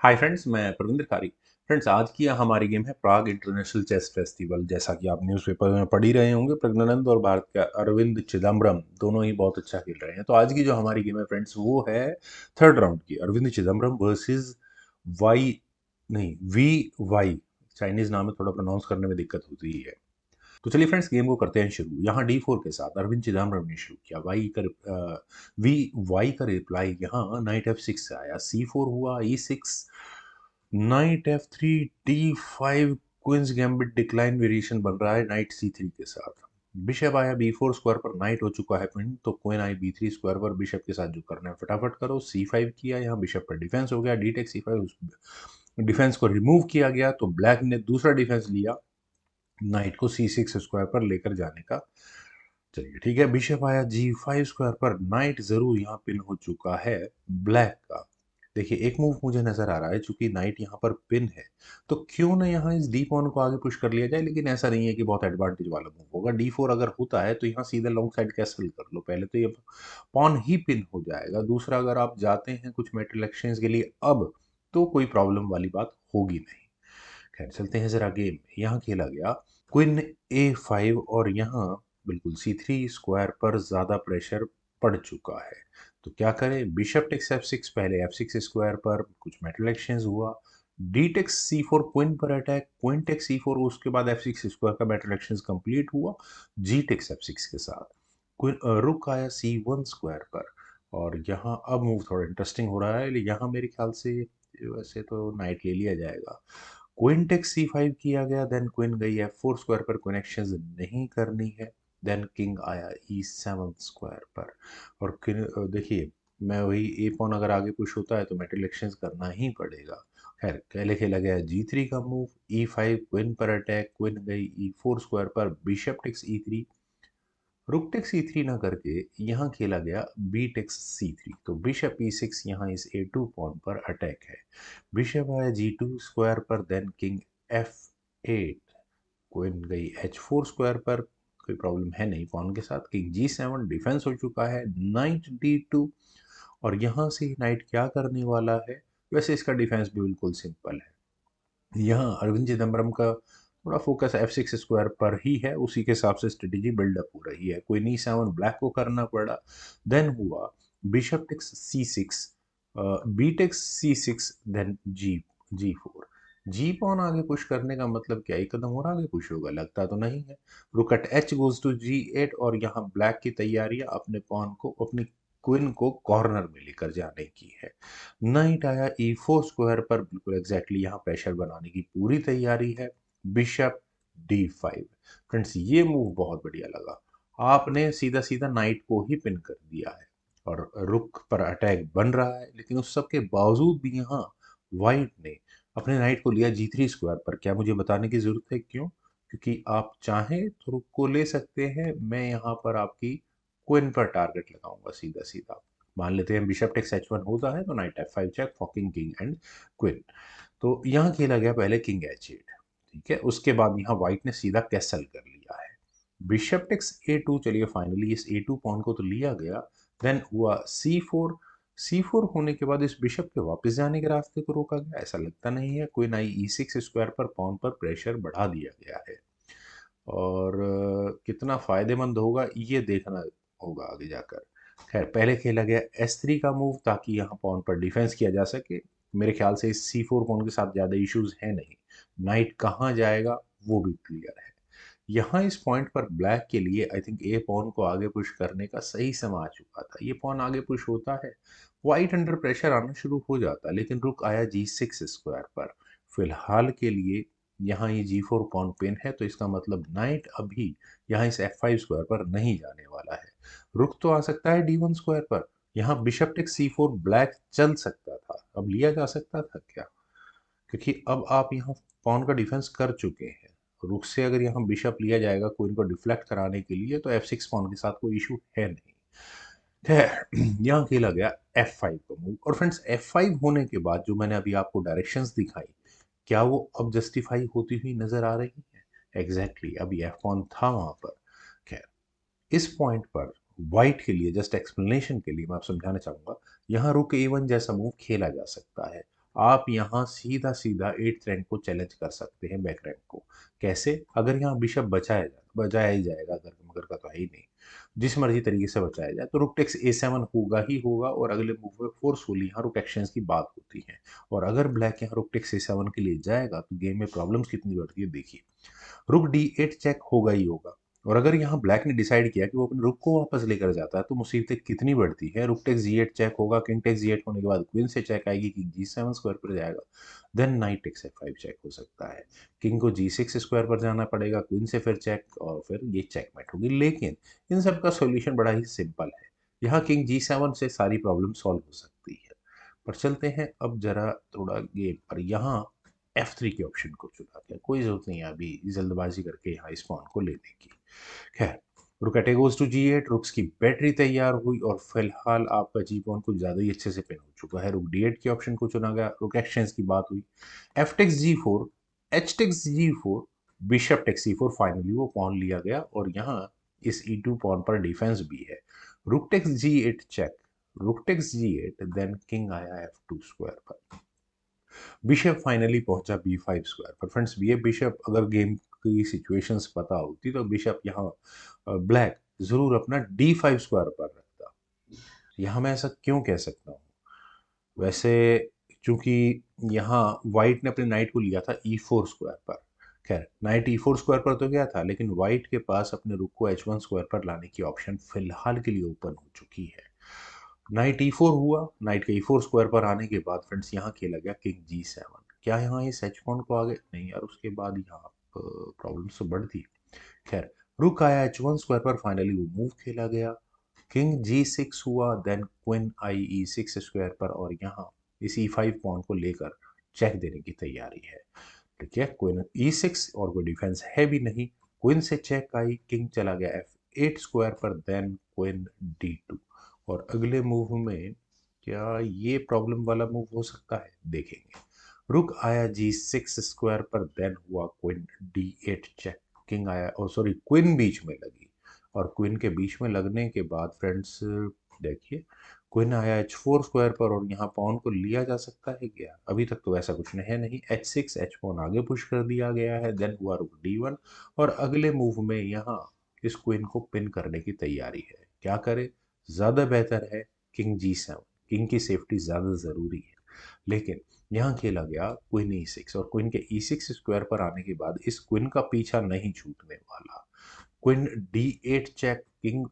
Hi friends, मैं प्रविंदर कारी। Friends, आज की हमारी गेम है प्राग इंटरनेशनल चेस फेस्टिवल। जैसा कि आप न्यूज़पेपर में पढ़ ही रहे होंगे, प्रज्ञानंद और भारत के अरविंद चिदम्बरम दोनों ही बहुत अच्छा खेल रहे हैं। तो आज की जो हमारी गेम है फ्रेंड्स, वो है थर्ड राउंड की, अरविंद चिदम्बरम वर्सेस वाई, नहीं, वी वाई। चाइनीज नाम है, थोड़ा प्रोनाउंस करने में दिक्कत होती है। तो चलिए फ्रेंड्स, गेम को करते हैं शुरू। यहाँ D4 के साथ अरविंद चिदम्बरम ने शुरू किया। वी वाई का रिप्लाई यहाँ नाइट F6 से आया। C4 हुआ, E6, knight F3, D5, queen's gambit decline variation बन रहा है नाइट C3 के साथ। बिशप आया B4 स्क्वायर पर, नाइट हो चुका है पिन, तो क्वीन आई B3 स्क्वायर पर। बिशप के साथ जो करना है फटाफट करो। C5 किया, यहाँ बिशप पर डिफेंस हो गया। D टेक C5, उस डिफेंस को रिमूव किया गया, तो ब्लैक ने दूसरा डिफेंस लिया, नाइट को C6 स्क्वायर पर लेकर जाने का। चलिए ठीक है, बिशप आया G5 स्क्वायर पर, नाइट जरूर यहाँ पिन हो चुका है ब्लैक का। देखिए, एक मूव मुझे नजर आ रहा है, चूंकि नाइट यहाँ पर पिन है, तो क्यों ना यहाँ इस डी पॉन को आगे पुश कर लिया जाए। लेकिन ऐसा नहीं है कि बहुत एडवांटेज वाला मूव होगा। D4 अगर होता है तो यहाँ सीधे लॉन्ग साइड कैसल कर लो। पहले तो ये पॉन ही पिन हो जाएगा। दूसरा, अगर आप जाते हैं कुछ मेटल एक्सचेंज के लिए अब, तो कोई प्रॉब्लम वाली बात होगी नहीं। खैर, चलते हैं जरा गेम। यहाँ खेला गया क्वीन A5, और यहाँ बिल्कुल C3 स्क्वायर पर ज्यादा प्रेशर पड़ चुका है। तो क्या करें, बिशप टेक्स F6, पहले F6 स्क्वायर पर कुछ मेटल एक्सचेंज हुआ। D टेक्स C4, क्वीन पर अटैक, क्वीन टेक्स C4, उसके बाद F6 स्क्वायर का मेटल एक्सचेंज कंप्लीट हुआ G टेक्स F6 के साथ। रुक आया C1 स्क्वायर पर, और यहाँ अब मूव थोड़ा इंटरेस्टिंग हो रहा है। यहाँ मेरे ख्याल से वैसे तो नाइट ले लिया जाएगा। क्वीन टेक्स C5 किया गया, देन क्वीन गई F4 स्क्वायर पर, क्वीन एक्सचेंज नहीं करनी है। देन किंग आया E7 स्क्वायर पर, और देखिए, मैं वही ए पॉन अगर आगे पुश होता है तो मेटल एक्सचेंज करना ही पड़ेगा। खैर, पहले खेला गया G3 का मूव, E5, क्वीन पर अटैक, क्वीन गई E4 स्क्वायर पर, bishop takes E3, rook takes E3 ना करके यहाँ खेला गया बी टेक्स C3। तो बिशप E6, यहाँ इस A2 पॉन पर अटैक है। बिशप आया G2 स्क्वायर पर, देन किंग F8, क्वीन गई H4 स्क्वायर पर, कोई प्रॉब्लम है नहीं पॉन के साथ। किंग G7, डिफेंस हो चुका है। नाइट D2, और यहाँ से नाइट क्या करने वाला है, वैसे इसका डिफेंस भी बिल्कुल सिंपल है। यहाँ अरविंद चिदम्बरम का थोड़ा फोकस F6 स्क्वायर पर ही है, उसी के हिसाब से स्ट्रेटेजी बिल्डअप हो रही है। कोई E7 ब्लैक को करना पड़ा। देन हुआ bishop takes C6, B takes C6, then G4। G pawn आगे पुश करने का मतलब क्या, एक कदम और आगे पुश होगा, लगता तो नहीं है। रुक eight H goes to G8, और यहाँ ब्लैक की तैयारियां अपने पॉन को, अपनी क्वीन को कॉर्नर में लेकर जाने की है। नाइट आया E4 स्क्वायर पर, बिल्कुल एग्जैक्टली यहाँ प्रेशर बनाने की पूरी तैयारी है। Bishop D5। फ्रेंड्स, ये मूव बहुत बढ़िया लगा। आपने सीधा सीधा नाइट को ही पिन कर दिया है, और रुक पर अटैक बन रहा है। लेकिन उस सब के बावजूद भी यहाँ वाइट ने अपने नाइट को लिया G3 स्क्वायर पर। क्या मुझे बताने की जरूरत है क्यों? क्योंकि आप चाहें तो रुक को ले सकते हैं। मैं यहाँ पर आपकी क्वीन पर टारगेट लगाऊंगा सीधा सीधा। मान लेते हैं बिशप टेक्स H1 होता है, तो knight F5 check, forking king and queen. तो यहाँ खेला गया पहले किंग H8। ठीक है, उसके बाद यहाँ व्हाइट ने सीधा कैसल कर लिया है। बिशप टेक्स A2, चलिए फाइनली इस A2 पॉन को तो लिया गया। देन हुआ C4। C4 होने के बाद इस बिशप के वापस जाने के रास्ते को रोका गया, ऐसा लगता नहीं है। क्वीन आई E6 स्क्वायर पर, पॉन पर प्रेशर बढ़ा दिया गया है। और कितना फायदेमंद होगा ये देखना होगा आगे जाकर। खैर, पहले खेला गया S3 का मूव, ताकि यहाँ पॉन पर डिफेंस किया जा सके। मेरे ख्याल से इस C4 पॉन के साथ ज़्यादा इश्यूज है नहीं। नाइट कहाँ जाएगा वो भी क्लियर है। यहाँ इस पॉइंट पर ब्लैक के लिए आई थिंक ए पॉन को आगे पुश करने का सही समय आ चुका था। ये पॉन आगे पुश होता है, वाइट अंडर प्रेशर आना शुरू हो जाता, लेकिन रुक आया G6 स्क्वायर पर। फिलहाल के लिए यहाँ ये G4 पॉन पिन है, तो इसका मतलब नाइट अभी यहाँ इस F5 स्क्वायर पर नहीं जाने वाला है। रुक तो आ सकता है D1 स्क्वायर पर। यहाँ बिशप टेक C4 ब्लैक चल सकता था, अब लिया जा सकता था क्या? क्योंकि अब आप यहाँ पॉन का डिफेंस कर चुके हैं। रुक से अगर यहाँ बिशप लिया जाएगा क्वीन को डिफ्लेक्ट कराने के लिए, तो F6 पॉन के साथ कोई इशू है नहीं। खैर, यहाँ खेला गया F5 का मूव, और फ्रेंड्स F5 होने के बाद जो मैंने अभी आपको डायरेक्शंस दिखाई, क्या वो अब जस्टिफाई होती हुई नजर आ रही है? एग्जैक्टली, अभी F पॉन था वहां पर। खैर, इस पॉइंट पर व्हाइट के लिए जस्ट एक्सप्लेनेशन के लिए मैं आप समझाना चाहूंगा, यहाँ रुक A1 जैसा मूव खेला जा सकता है। आप यहाँ सीधा सीधा एट्थ रैंक को चैलेंज कर सकते हैं बैक रैंक को। कैसे? अगर यहाँ बिशप बचाया ही जाएगा, अगर मगर का तो है ही नहीं, जिस मर्जी तरीके से बचाया जाए तो रुक टेक्स A7 होगा ही होगा, और अगले मूव में फोर्सफुली यहाँ रुक एक्सचेंज की बात होती है। और अगर ब्लैक यहाँ रुक टेक्स A7 के लिए जाएगा तो गेम में प्रॉब्लम्स कितनी बढ़ती है देखिए। रुक D8 चेक होगा ही होगा, और अगर यहाँ ब्लैक ने डिसाइड किया कि वो अपने रुक को वापस लेकर जाता है तो मुसीबतें कितनी बढ़ती है। रुक टेक्स G8 चेक होगा, किंग टेक्स G8 होने के बाद क्वीन से चेक आएगी, किंग G7 स्क्वायर पर जाएगा, then knight takes F5 check हो सकता है, किंग को G6 स्क्वायर पर जाना पड़ेगा, क्वीन से फिर चेक, और फिर ये चेकमेट होगी। लेकिन इन सब का सॉल्यूशन बड़ा ही सिंपल है, यहाँ किंग G7 से सारी प्रॉब्लम सॉल्व हो सकती है। पर चलते हैं अब जरा थोड़ा गेम पर। यहाँ F3 के ऑप्शन को चुना गया, कोई जरूरत नहीं है अभी जल्दबाजी करके यहाँ इस पॉन को लेने की। खैर, रुक गोज टू G8, रुक्स की बैटरी तैयार हुई और फिलहाल आपका जी पॉन कुछ ज्यादा ही अच्छे से पिन हो चुका है। रुक D8 के ऑप्शन को चुना गया, रुक एक्सचेंज की बात हुई, F takes G4, H takes G4, bishop takes C4, finally वो पॉन लिया गया, और यहाँ इस E2 पॉन पर डिफेंस भी है। Rook takes G8 check, rook takes G8, then king आया F2 स्क्वायर पर, बिशप फाइनली पहुंचा B5 स्क्वायर पर। फ्रेंड्स, ये बिशप अगर गेम की सिचुएशंस पता होती तो बिशप यहाँ ब्लैक जरूर अपना D5 स्क्वायर पर रखता। यहाँ मैं ऐसा क्यों कह सकता हूँ? वैसे चूंकि यहाँ वाइट ने अपने नाइट को लिया था E4 स्क्वायर पर, खैर नाइट E4 स्क्वायर पर तो गया था, लेकिन वाइट के पास अपने रुक को H1 स्क्वायर पर लाने की ऑप्शन फिलहाल के लिए ओपन हो चुकी है। नाइट E4 हुआ, नाइट के E4 स्क्वायर पर आने के बाद फ्रेंड्स यहाँ खेला गया किंग G7। क्या यहाँ इस एच पॉइंट को आगे नहीं यार, उसके बाद यहाँ प्रॉब्लम्स तो बढ़ती। खैर, रुक आया H1 स्क्वायर पर, फाइनली वो मूव खेला गया, किंग G6 हुआ, देन क्वीन आई E6 स्क्वायर पर, और यहाँ इस E5 पॉइंट को लेकर चेक देने की तैयारी है। ठीक है, क्वीन E6 और कोई डिफेंस है भी नहीं, क्वीन से चेक आई, किंग चला गया F8 स्क्वायर पर, देन क्वीन D2, और अगले मूव में क्या ये प्रॉब्लम वाला मूव हो सकता है देखेंगे। रुक आया G6 स्क्वायर पर, देन हुआ क्वीन D8 चेक, किंग आया, और सॉरी क्वीन बीच में लगी, और क्वीन के बीच में लगने के बाद फ्रेंड्स देखिए, क्वीन आया H4 स्क्वायर पर, और यहाँ पॉन को लिया जा सकता है क्या? अभी तक तो ऐसा कुछ है नहीं। H6 H पॉन आगे पुश कर दिया गया है, देन हुआ रुक D1, और अगले मूव में यहाँ इस क्वीन को पिन करने की तैयारी है। क्या करे? ज्यादा बेहतर है किंग G7, किंग की सेफ्टी ज्यादा जरूरी है। लेकिन यहाँ खेला गया क्वीन E6, और क्वीन के E6 स्क्वायर पर आने के बाद इस क्वीन का पीछा नहीं छूटने वाला। क्वीन D8 चेक, किंग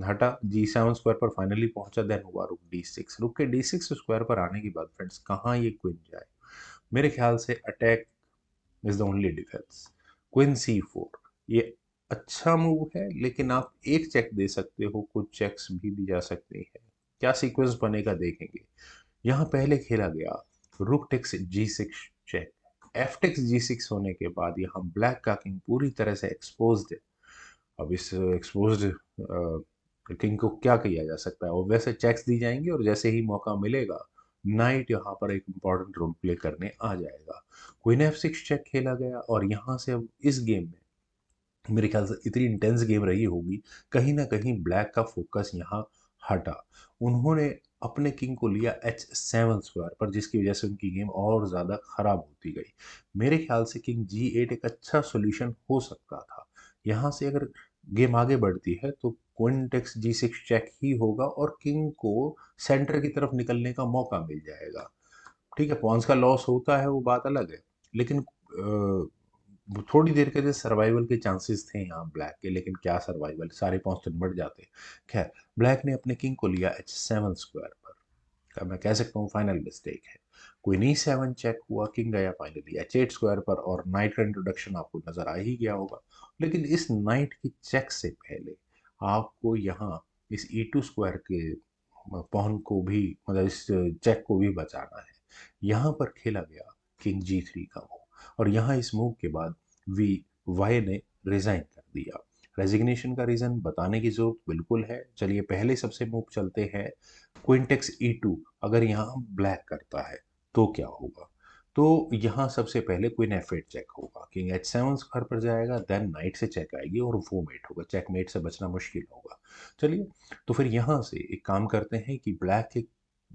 हटा, G7 स्क्वायर पर फाइनली पहुंचा, देन हुआ रुक D6। रुक के D6 स्क्वायर पर आने के बाद फ्रेंड्स कहाँ ये क्वीन जाए? मेरे ख्याल से attack is the only defence. Queen C4, ये अच्छा मूव है, लेकिन आप एक चेक दे सकते हो, कुछ चेक्स भी दी जा सकते हैं। क्या सीक्वेंस बनेगा देखेंगे। यहाँ पहले खेला गया rook takes G6 check, F takes G6 होने के बाद यहाँ ब्लैक का किंग पूरी तरह से एक्सपोज्ड है। अब इस एक्सपोज्ड किंग को क्या किया जा सकता है? और वैसे चेक्स दी जाएंगे, और जैसे ही मौका मिलेगा नाइट यहाँ पर एक इंपॉर्टेंट रोल प्ले करने आ जाएगा। क्वीन F6 चेक खेला गया, और यहाँ से अब इस गेम में मेरे ख्याल से इतनी इंटेंस गेम रही होगी, कहीं ना कहीं ब्लैक का फोकस यहाँ हटा। उन्होंने अपने किंग को लिया H7 स्क्वायर पर, जिसकी वजह से उनकी गेम और ज़्यादा खराब होती गई। मेरे ख्याल से किंग G8 एक अच्छा सोल्यूशन हो सकता था। यहाँ से अगर गेम आगे बढ़ती है तो क्वीन टेक्स G6 चेक ही होगा, और किंग को सेंटर की तरफ निकलने का मौका मिल जाएगा। ठीक है, पॉन्स का लॉस होता है वो बात अलग है, लेकिन वो थोड़ी देर के लिए सर्वाइवल के चांसेस थे यहाँ ब्लैक के, लेकिन क्या सर्वाइवल, सारे पॉन्स तो निपट जाते। खैर, ब्लैक ने अपने किंग को लिया H7 स्क्वायर पर, अब मैं कह सकता हूँ फाइनल मिस्टेक है। क्वीन E7 चेक हुआ, किंग गया फाइनली H8 स्क्वायर पर, और नाइट का इंट्रोडक्शन आपको नजर आ ही गया होगा। लेकिन इस नाइट की चेक से पहले आपको यहाँ इस E2 स्क्वायर के पॉन को भी, मतलब इस चेक को भी बचाना है। यहाँ पर खेला गया किंग G3 का मूव, और यहाँ इस मूव के बाद वी वाई ने रिजाइन कर दिया। रेजिग्नेशन का रीजन बताने की जरूरत बिल्कुल है, चलिए पहले सबसे मूव चलते हैं। क्विंटेक्स E2 अगर यहाँ ब्लैक करता है तो क्या होगा? तो यहाँ सबसे पहले क्वीन F8 चेक होगा, किंग H7 घर पर जाएगा, देन नाइट से चेक आएगी और वो मेट होगा, चेकमेट से बचना मुश्किल होगा। चलिए, तो फिर यहाँ से एक काम करते हैं कि ब्लैक के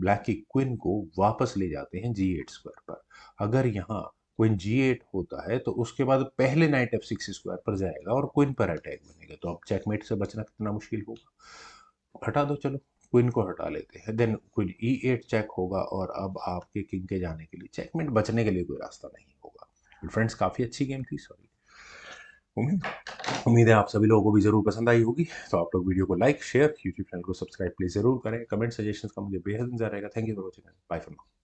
ब्लैक की क्वीन को वापस ले जाते हैं G8 स्क्वायर पर। अगर यहाँ क्वीन G8 होता है तो उसके बाद पहले नाइट F6 स्क्वायर पर जाएगा और क्वीन पर अटैक बनेगा, तो अब चेकमेट से बचना कितना मुश्किल होगा। हटा दो, चलो क्वीन को हटा लेते हैं। देन क्वीन E8 चेक होगा और अब आपके किंग के जाने के लिए चेकमेट, बचने के लिए कोई रास्ता नहीं होगा। फ्रेंड्स काफ़ी अच्छी गेम थी, सॉरी। उम्मीद उम्मीद है आप सभी लोगों को भी जरूर पसंद आई होगी। तो आप लोग वीडियो को लाइक, शेयर, यूट्यूब चैनल को सब्सक्राइब प्लीज जरूर करें। कमेंट सजेशंस का मुझे बेहद इंतजार रहेगा। Thank you for watching, bye for now.